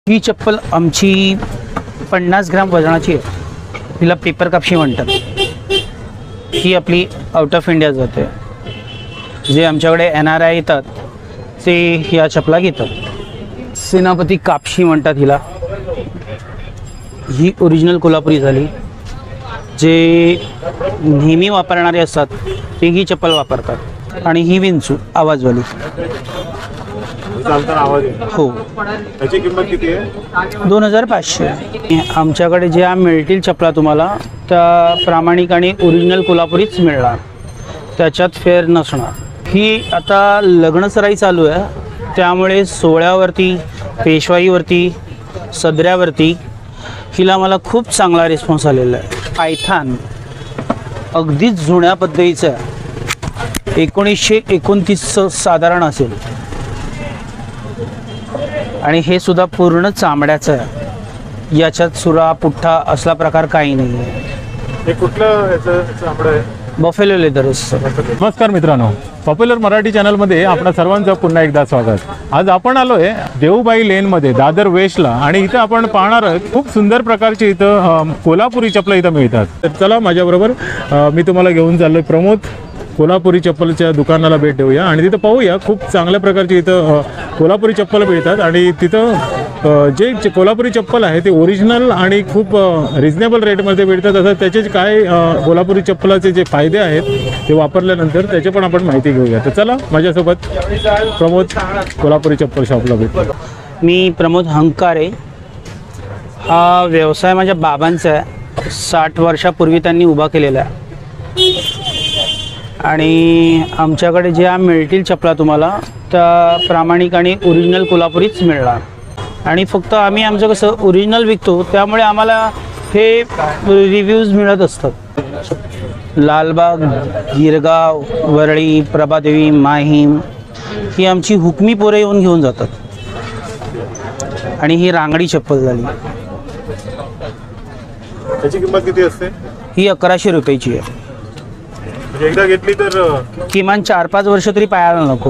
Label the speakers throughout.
Speaker 1: ही चप्पल आमची 50 ग्राम वजनाची आहे. हिला पेपर कापशी म्हणतात. ही आपली आउट ऑफ इंडिया जाते. जे आमच्याकडे NRI येतात ते ह्या चपला घेतात. सेनापती कापशी म्हणतात हिला. ही ओरिजिनल कोल्हापुरी झाली. जे नेहमी वापरणारे असतात ते ही चप्पल वापरतात. आणि ही विंचू आवाजवाली. हो.
Speaker 2: त्याची किंमत किती आहे?
Speaker 1: 2500. आमच्याकडे ज्या मिळतील चपला तुम्हाला त्या प्रामाणिक आणि ओरिजिनल कोल्हापुरीच मिळणार. त्याच्यात फेर नसणार. ही आता लग्नसराई चालू आहे त्यामुळे सोहळ्यावरती, पेशवाईवरती, सदऱ्यावरती हिला मला खूप चांगला रिस्पॉन्स आलेला आहे. पायथान अगदीच जुन्या पद्धतीचं आहे. 1929 साधारण असेल. आणि हे सुद्धा पूर्ण चामड्याचं आहे. याच्यात सुरा पुठ्ठा असला प्रकार काही नाही आहे.
Speaker 2: हे कुठलं याचं चामडं आहे?
Speaker 1: बफेलो लेदर असतं.
Speaker 2: नमस्कार मित्रांनो, पॉप्युलर मराठी चॅनलमध्ये आपणा सर्वांचं पुन्हा एकदा स्वागत. आज आपण आलोय देऊबाई लेनमध्ये, दादर वेस्टला. आणि इथं आपण पाहणार आहोत खूप सुंदर प्रकारची इथं कोल्हापुरी चप्पल इथं मिळतात. तर चला माझ्याबरोबर मी तुम्हाला घेऊन चाललोय प्रमोद कोल्हापुरी चप्पलच्या दुकानाला भेट देऊया आणि तिथं पाहूया खूप चांगल्या प्रकारची इथं कोल्हापुरी चप्पल मिळतात. आणि तिथं जे कोल्हापुरी चप्पल आहे ते ओरिजिनल आणि खूप रिजनेबल रेटमध्ये मिळतात. असं त्याचे काय कोल्हापुरी चप्पलाचे जे फायदे आहेत ते वापरल्यानंतर त्याचे पण आपण माहिती घेऊया. तर चला माझ्यासोबत प्रमोद कोल्हापुरी चप्पल शॉपला भेटतो.
Speaker 1: मी प्रमोद हंकारे. हा व्यवसाय माझ्या बाबांचा आहे. 60 वर्षापूर्वी त्यांनी उभा केलेला आहे. आणि आमच्याकडे ज्या मिळतील चपला तुम्हाला त्या प्रामाणिक आणि ओरिजिनल कोल्हापुरीच मिळणार. आणि फक्त आम्ही आमचं कसं ओरिजिनल विकतो त्यामुळे आम्हाला हे रिव्ह्यूज मिळत असतात. लालबाग, गिरगाव, वरळी, प्रभादेवी, माहीम ही आमची हुकमी पोरं येऊन घेऊन जातात. आणि ही रांगडी चप्पल झाली.
Speaker 2: त्याची किंमत किती असते?
Speaker 1: ही 1100 रुपयाची आहे.
Speaker 2: एकदा घेतली तर
Speaker 1: किमान 4-5 वर्ष तरी पायाला नको.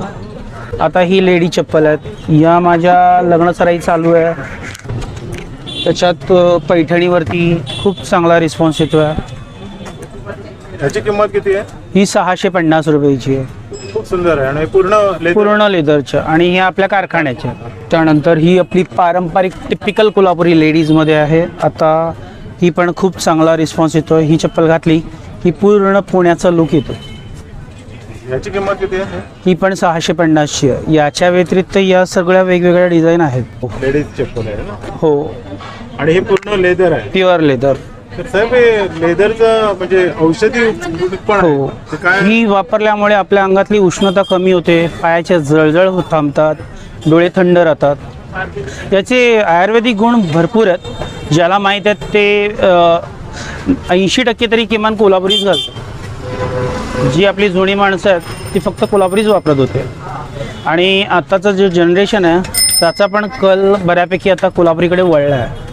Speaker 1: आता ही लेडी चप्पल आहेत. या माझ्या लग्नसराई चालू आहे त्याच्यात पैठणीवरती खूप चांगला रिस्पॉन्स येतो आहे.
Speaker 2: याची किंमत किती आहे?
Speaker 1: ही 650 रुपयाची आहे.
Speaker 2: खूप सुंदर आहे आणि
Speaker 1: पूर्ण लेदरच्या. आणि ही आपल्या कारखान्याच्या. त्यानंतर ही आपली पारंपरिक टिपिकल कोल्हापुरी लेडीजमध्ये आहे. आता ही पण खूप चांगला रिस्पॉन्स येतो. ही चप्पल घातली ही पूर्ण पुण्याचा लुक येतो.
Speaker 2: याची किंमत किती आहे?
Speaker 1: ही पण 650ची आहे. याच्या व्यतिरिक्त या सगळ्या वेगवेगळ्या डिझाईन आहेत.
Speaker 2: लेडीज चप्पल आहे ना?
Speaker 1: हो.
Speaker 2: आणि हे पूर्ण लेदर आहे?
Speaker 1: Pure leather.
Speaker 2: तर साहेब हे लेदरचं म्हणजे औषधी पण
Speaker 1: हो. ही वापरल्यामुळे आपल्या अंगातली उष्णता कमी होते. पायाचे जळजळ थांबतात. डोळे थंड राहतात. याचे आयुर्वेदिक गुण भरपूर आहेत. ज्याला माहीत आहेत ते 80% तरी किमान कोल्हापुरीच घालतात. जी आपली जुनी माणसं आहेत ती फक्त कोल्हापुरीच वापरत होते. आणि आत्ताचं जे जनरेशन आहे त्याचा पण कल बऱ्यापैकी आता कोल्हापुरीकडे वळला आहे.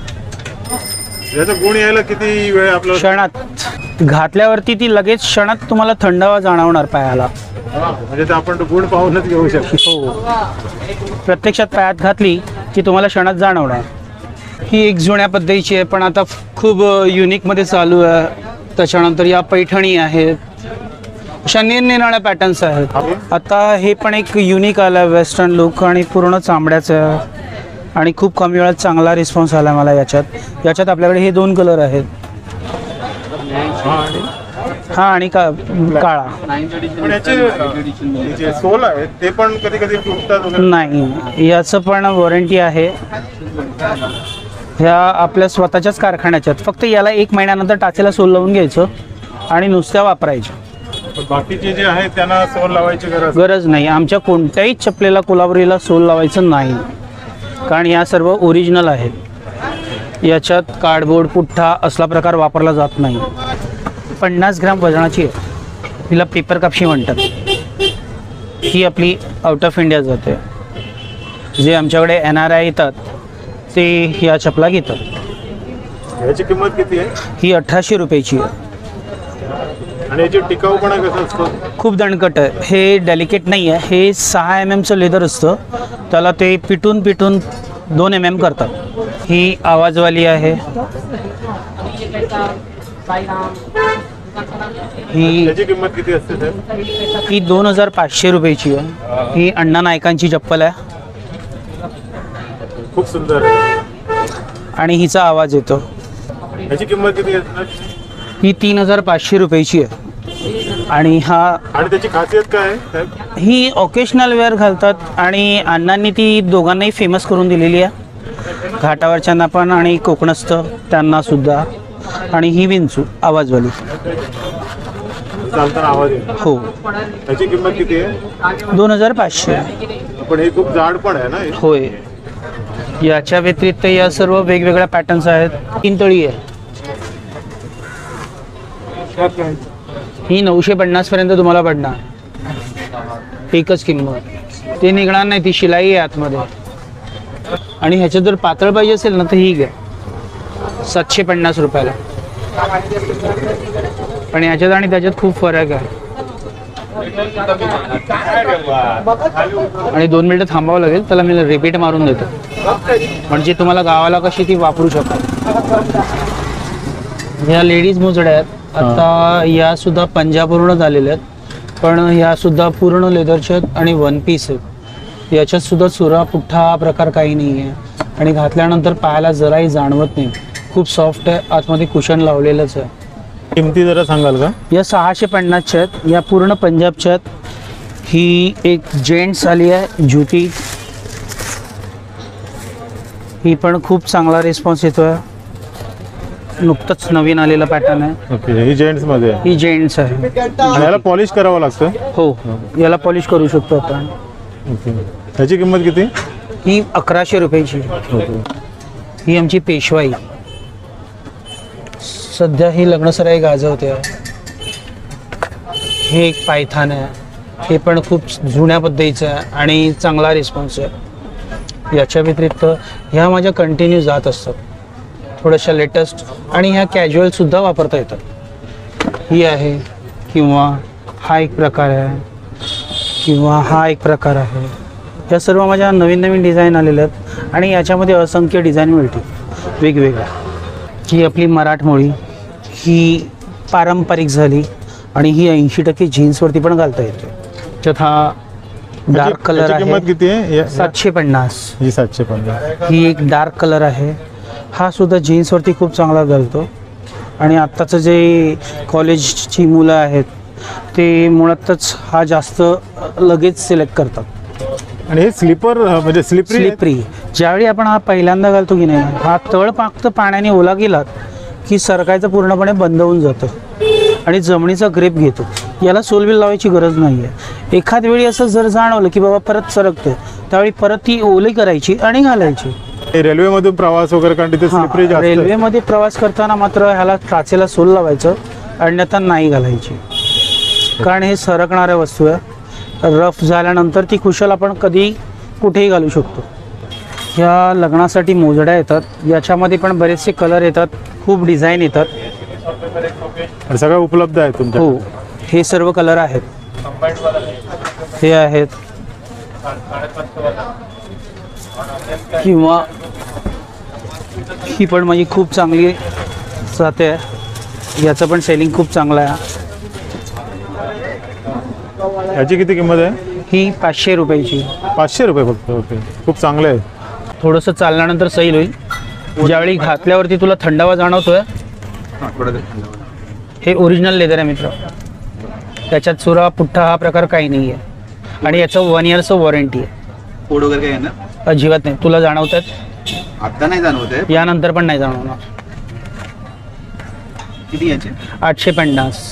Speaker 2: याचा गुण यायला किती वेळ आपल्याला?
Speaker 1: क्षणात घातल्यावरती ती लगेच क्षणात तुम्हाला थंडावा जाणवणार पायाला.
Speaker 2: म्हणजे आपण गुण पाहूनच घेऊ शकतो.
Speaker 1: हो. प्रत्यक्षात पायात घातली की तुम्हाला क्षणात जाणवणार. ही एक जुन्या पद्धतीची आहे पण आता खूप युनिकमध्ये चालू आहे. त्याच्यानंतर या पैठणी आहेत. अशा निरनिराळ्या पॅटर्न्स आहेत. आता हे पण एक युनिक आलं आहे वेस्टर्न लुक आणि पूर्ण चांबड्याचं आहे. आणि खूप कमी वेळात चांगला रिस्पॉन्स आला मला याच्यात आपल्याकडे हे 2 कलर आहेत. हा आणि काळा.
Speaker 2: जे सोल आहे ते पण कधी कधी तुटतात वगैरे?
Speaker 1: नाही, याचं पण वॉरंटी आहे. ह्या आपल्या स्वतःच्याच कारखान्याच्या आहेत. फक्त याला 1 महिन्यानंतर टाचेला सोल लावून घ्यायचं आणि नुसत्या वापरायच्या.
Speaker 2: बाकीचे जे आहेत त्यांना सोल लावायची
Speaker 1: गरज नाही. आमच्या कोणत्याही चपलेला कोल्हापुरीला सोल लावायचं नाही कारण या सर्व ओरिजिनल आहेत. याच्यात कार्डबोर्ड पुठ्ठा असला प्रकार वापरला जात नाही. 50 ग्राम वजनाची आहे. हिला पेपर कापशी म्हणतात. ही आपली आउट ऑफ इंडिया जाते. जे आमच्याकडे NRI येतात ते ह्या चपला घेतात.
Speaker 2: याची किंमत किती आहे?
Speaker 1: ही 1800 रुपयाची आहे.
Speaker 2: आणि याची टिकाऊपणा कसा असतो?
Speaker 1: खूप दणकट आहे. हे डेलिकेट नाही आहे. हे 6 mm चं लेदर असतं. त्याला ते पिटून 2 mm करतात. ही आवाजवाली आहे, ही
Speaker 2: त्याची किंमत किती असते सर?
Speaker 1: ही 2500 रुपयाची आहे. ही अण्णा नायकांची चप्पल आहे
Speaker 2: खूप सुंदर आहे.
Speaker 1: आणि हिचा आवाज येतो.
Speaker 2: याची किंमत किती असणार?
Speaker 1: ही 3500 रुपयाची आहे. आणि
Speaker 2: आणि त्याची खासियत काय आहे साहेब?
Speaker 1: ही ऑकेशनल वेअर घालतात आणि अण्णांनी ती दोघांनाही फेमस करून दिलेली आहे, घाटावरच्यांना पण आणि कोकणस्थ त्यांना सुद्धा. आणि ही विंचू आवाजवाली.
Speaker 2: चालताना आवाज येतो.
Speaker 1: हो.
Speaker 2: त्याची किंमत किती आहे?
Speaker 1: 2500.
Speaker 2: पण हे खूप जाड पण आहे ना हे?
Speaker 1: होय. याच्या व्यतिरिक्त या सर्व वेगवेगळ्या पॅटर्न्स आहेत. 3 तळी आहे. ही 950 पर्यंत तुम्हाला पडणार, एकच किंमत. ते निघणार नाही, ती शिलाई आहे आतमध्ये. आणि ह्याच्यात जर पातळ पाहिजे असेल ना तर ही घ्या, 750 रुपयाला. पण ह्याच्यात आणि त्याच्यात खूप फरक आहे. आणि 2 मिनिटं थांबावं लागेल, त्याला मी रिपीट मारून देतो म्हणजे तुम्हाला गावाला कशी ती वापरू शकता. ह्या लेडीज मुजड्या आहेत. आता या सुद्धा पंजाबवरूनच आलेल्या आहेत, पण ह्या सुद्धा पूर्ण लेदरच्या आहेत आणि 1 पीस आहेत. याच्यात सुद्धा चुरा पुठ्ठा हा प्रकार काही नाही आहे. आणि घातल्यानंतर पायाला जराही जाणवत नाही. खूप सॉफ्ट आहे, आतमध्ये कुशन लावलेलंच आहे.
Speaker 2: किमती जरा सांगाल का?
Speaker 1: या 650च्या आहेत. या पूर्ण पंजाबच्या आहेत. ही एक जेंट्स आली आहे ज्युती, ही पण खूप चांगला रिस्पॉन्स येतोय. नुकतंच नवीन आलेला पॅटर्न आहे.
Speaker 2: ओके, ही जेंट्स मध्ये आहे.
Speaker 1: ही जेंट्स आहे.
Speaker 2: आणि याला पॉलिश करावं लागतं?
Speaker 1: हो, याला पॉलिश करू शकतो आपण.
Speaker 2: ओके, त्याची किंमत किती?
Speaker 1: ही 1100 रुपयाची.
Speaker 2: ओके.
Speaker 1: ही आमची पेशवाई, सध्या ही लग्नसराई गाजवते. हे एक पायथान आहे, हे पण खूप जुन्या पद्धतीचं आहे आणि चांगला रिस्पॉन्स आहे. याच्या व्यतिरिक्त ह्या माझ्या कंटिन्यू जात असतात, थोड्याशा लेटेस्ट. आणि ह्या कॅज्युअलसुद्धा वापरता येतात. ही आहे, किंवा हा एक प्रकार आहे, किंवा हा एक प्रकार आहे. या सर्व माझ्या नवीन नवीन डिझाईन आलेल्या आहेत आणि याच्यामध्ये असंख्य डिझाईन मिळतील वेगवेगळ्या. ही आपली मराठमोळी, ही पारंपरिक झाली. आणि ही 80% जीन्सवरती पण घालता येते. त्यात हा डार्क कलर
Speaker 2: याची
Speaker 1: आहे.
Speaker 2: किंमत किती आहे?
Speaker 1: 750.
Speaker 2: ही 750.
Speaker 1: ही एक डार्क कलर आहे. हा सुद्धा जीन्सवरती खूप चांगला घालतो. आणि आत्ताचं जे कॉलेजची मुलं आहेत ते मुळातच हा जास्त लगेच सिलेक्ट करतात.
Speaker 2: आणि हे स्लीपर म्हणजे
Speaker 1: स्लिपरी. ज्यावेळी आपण हा पहिल्यांदा घालतो की नाही, हा तळ फक्त पाण्याने ओला गेलात की सरकायचं पूर्णपणे बंद होऊन जातं आणि जमिनीचा ग्रेप घेतो. याला सोलबिल लावायची गरज नाही आहे. एखाद वेळी असं जर जाणवलं की बाबा परत सरकते, त्यावेळी परत ती ओली करायची आणि घालायची.
Speaker 2: रेल्वेमधून प्रवास वगैरे कारण तिथे स्लिपरी जास्त.
Speaker 1: रेल्वेमध्ये प्रवास करताना मात्र ह्याला काचेला सोल लावायचं, अन्यथा नाही घालायची. कारण हे सरकणाऱ्या वस्तू आहे. रफ झाल्यानंतर ती कुशल आपण कधी कुठेही घालू शकतो. ह्या लग्नासाठी मोजड्या येतात. याच्यामध्ये पण बरेचसे कलर येतात, खूप डिझाईन येतात.
Speaker 2: आणि सगळं उपलब्ध आहे तुमच्या?
Speaker 1: हो, हे सर्व कलर आहेत. हे आहेत, किंवा ही पण माझी खूप चांगली जाते. याचं पण सेलिंग खूप चांगलं आहे.
Speaker 2: याची किती किंमत आहे?
Speaker 1: ही 500 रुपयाची.
Speaker 2: 500 रुपये फक्त. ओके, खूप चांगलं आहे.
Speaker 1: थोडंसं चालल्यानंतर सैल होईल. ज्यावेळी घातल्यावरती तुला थंडावा जाणवतोय. हे ओरिजिनल लेदर आहे मित्र, त्याच्यात चुरा पुठ्ठा हा प्रकार काही नाही आहे. आणि याचं 1 इयरचं वॉरंटी आहे.
Speaker 3: कोड वगैरे काय आहे ना?
Speaker 1: अजिबात नाही. तुला जाणवतात?
Speaker 3: आता नाही जाणवत आहे.
Speaker 1: यानंतर पण नाही जाणवणार.
Speaker 3: किती याचे?
Speaker 1: 850.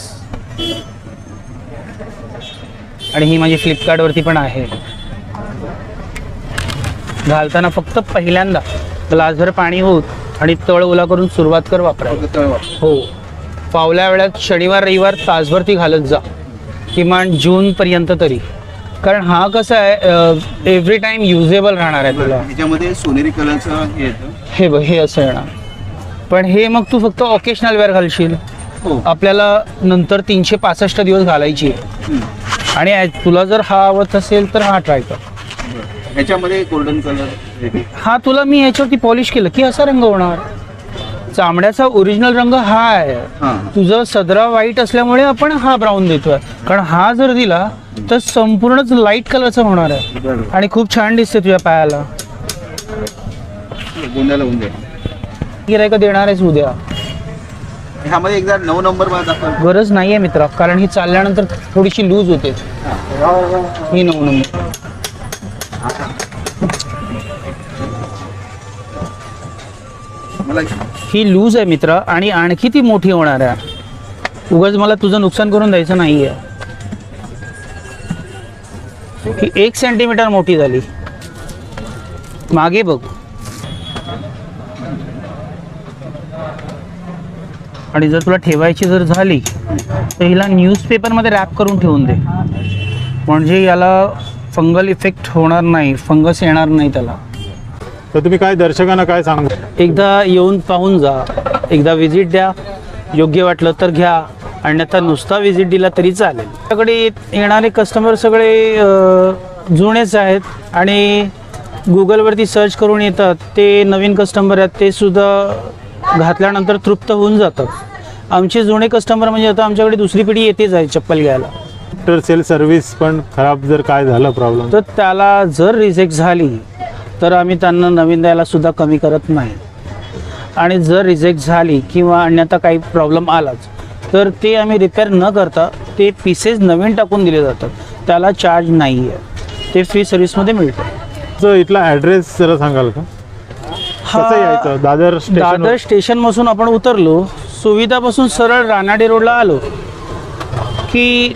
Speaker 1: आणि ही माझी फ्लिपकार्टवरती पण आहे. घालताना फक्त पहिल्यांदा ग्लासभर पाणी होत आणि तळ ओला करून सुरुवात कर वापरायला. हो, फावल्या वेळात शनिवार रविवार तासभर ती घालत जा, किमान जूनपर्यंत तरी. कारण हा कसा आहे, एव्हरी टाइम युजेबल राहणार आहे तुला.
Speaker 3: ह्याच्यामध्ये सोनेरी कलरचं हे येतं.
Speaker 1: हे बघ, हे असं येणार. पण हे मग तू फक्त ऑकेशनल वेअर घालशील.
Speaker 3: हो.
Speaker 1: आपल्याला नंतर 365 दिवस घालायची आहे. आणि तुला जर हा आवडत असेल तर हा ट्राय कर.
Speaker 3: ह्याच्यामध्ये गोल्डन कलर
Speaker 1: हा तुला मी ह्याच्यावरती पॉलिश केलं की असा रंग होणार. चामड्याचा ओरिजिनल रंग हा आहे.
Speaker 3: हां
Speaker 1: तुझं सदरा व्हाईट असल्यामुळे आपण हा ब्राऊन देतोय, कारण हा जर दिला तर संपूर्णच लाईट कलरचा होणार आहे
Speaker 3: बरं.
Speaker 1: आणि खूप छान दिसते तुझ्या पायाला.
Speaker 3: गोंड्याला होऊन जाईल.
Speaker 1: गिरायक देणार आहेस उद्या,
Speaker 3: ह्यामध्ये एकदा 9 नंबर मला दाखव.
Speaker 1: गरज नाहीये मित्रा, कारण ही चालल्यानंतर थोडीशी लूज होते. ही 9 नंबर.
Speaker 3: मला
Speaker 1: ही लूज आहे मित्रा आणि आणखी ती मोठी होणार आहे. उगाच मला तुझं नुकसान करून द्यायचं नाहीये. ही 1 सेंटीमीटर मोठी झाली. मागे बघ. आणि जर तुला ठेवायची जर झाली तर हिला न्यूजपेपरमध्ये रॅप करून ठेवून दे, म्हणजे याला फंगल इफेक्ट होणार नाही, फंगस येणार नाही त्याला.
Speaker 2: तर तुम्ही काय दर्शकांना काय सांगू?
Speaker 1: एकदा येऊन पाहून जा, एकदा विजिट द्या, योग्य वाटलं तर घ्या, अन्यथा नुसता विजिट दिला तरी चालेल. आपल्याकडे येणारे कस्टमर सगळे जुनेच आहेत आणि गुगलवरती सर्च करून येतात. ते नवीन कस्टमर आहेत, ते सुद्धा घातल्यानंतर तृप्त होऊन जातात. आमचे जुने कस्टमर म्हणजे आता आमच्याकडे दुसरी पिढी येतेच आहे चप्पल घ्यायला.
Speaker 2: आफ्टर सेल सर्व्हिस पण खराब जर काय झालं प्रॉब्लेम,
Speaker 1: तर त्याला जर रिजेक्ट झाली तर आम्ही त्यांना नवीन द्यायला सुद्धा कमी करत नाही. आणि जर रिजेक्ट झाली किंवा अन्यथा काही प्रॉब्लेम आलाच तर ते आम्ही रिपेअर न करता ते पीसेस नवीन टाकून दिले जातात. त्याला चार्ज नाही आहे, ते फ्री सर्व्हिसमध्ये मिळतं.
Speaker 2: तर इथला ॲड्रेस जरा सांगाल का? कसं यायचं? दादर
Speaker 1: दादर स्टेशनपासून आपण उतरलो, सुविधापासून सरळ रानाडे रोडला आलो की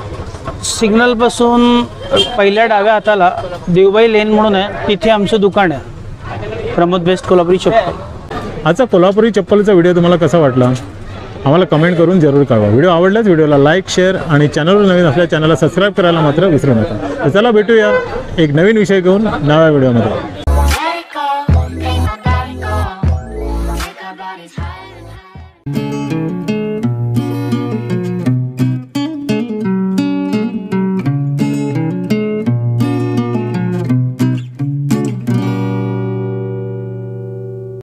Speaker 1: सिग्नलपासून पहिल्या डाव्या हाताला देवबाई लेन म्हणून आहे, तिथे आमचं दुकान आहे, प्रमोद बेस्ट कोल्हापुरी चप्पल.
Speaker 2: आजचा कोल्हापुरी चप्पलचा व्हिडिओ तुम्हाला कसा वाटला आम्हाला कमेंट करून जरूर कळवा. व्हिडिओ आवडल्यास व्हिडिओला लाईक, शेअर आणि चॅनलवर नवीन असल्या चॅनलला सबस्क्राईब करायला मात्र विसरू नका. तर चला भेटूया एक नवीन विषय घेऊन नव्या व्हिडिओमध्ये.